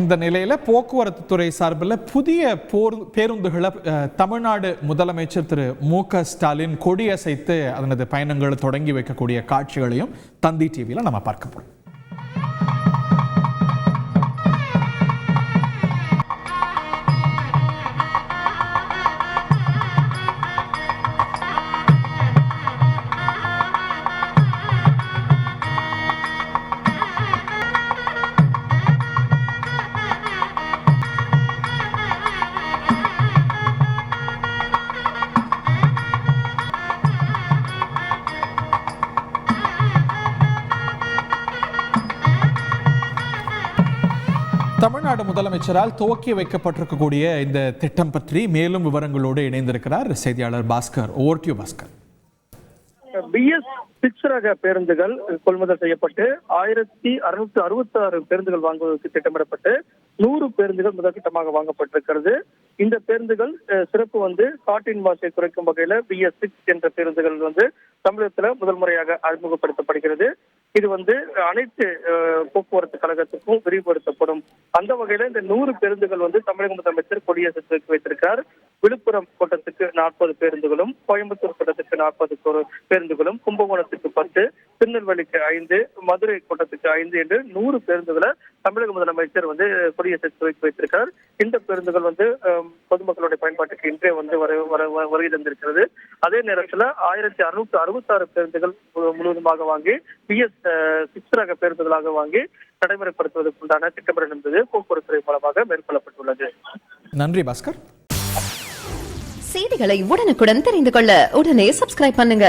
இந்த நிலையில போக்குவரத்து துறை சார்பில் புதிய பேருந்துகளை தமிழ்நாடு முதலமைச்சர் திரு மு.க. ஸ்டாலின் கொடியசைத்து அதனது பயணங்களை தொடங்கி வைக்கக்கூடிய காட்சிகளையும் தந்தி டிவியில நம்ம பார்க்க போறோம். தமிழ்நாடு முதலமைச்சரால் துவக்கி வைக்கப்பட்டிருக்கக்கூடிய இந்த திட்டம் பற்றி மேலும் விவரங்களோடு இணைந்திருக்கிறார் செய்தியாளர் Bhaskar. Over to Bhaskar. BS6 ரக பேருந்துகள் கொள்முதல் செய்யப்பட்டு 1666 பேருந்துகள் வாங்குவதற்கு திட்டமிடப்பட்டு 100 பேருந்துகள் முதற்கட்டமாக வாங்கப்பட்டிருக்கிறது. இந்த பேருந்துகள் சிறப்பு காற்றின் மாசை குறைக்கும் வகையில BS6 என்ற பேருந்துகள் தமிழகத்துல முதல் முறையாக அறிமுகப்படுத்தப்படுகிறது. இது அனைத்து போக்குவரத்து கழகத்துக்கும் விரிவுபடுத்தப்படும். அந்த வகையில இந்த 100 பேருந்துகள் தமிழக முதலமைச்சர் கொடியசைத்து வைத்திருக்கிறார். விழுப்புரம் கோட்டத்துக்கு 40 பேருந்துகளும், கோயம்புத்தூர் கோட்டத்துக்கு 40 பேருந்துகளும், கும்பகோணத்துக்கு 10, திருநெல்வேலிக்கு 5, மதுரை கோட்டத்துக்கு 5 என்று 100 பேருந்துகளை தமிழக முதலமைச்சர் கொடியசைத்து வைத்திருக்கிறார். இந்த பேருந்துகள் பொதுமக்களுடைய பயன்பாட்டுக்கு இன்றே வருகை தந்திருக்கிறது. அதே நேரத்தில் 1666 பேருந்துகள் முழுவதுமாக வாங்கி BS6 ரக பேருந்துகளாக வாங்கி நடைமுறைப்படுத்துவதற்குண்டான திட்டமிடல் என்பது போக்குவரத்து மூலமாக மேற்கொள்ளப்பட்டுள்ளது. நன்றி பாஸ்கர். செய்திகளை உடனுக்குடன் தெரிந்து கொள்ள உடனே சப்ஸ்கிரைப் பண்ணுங்க.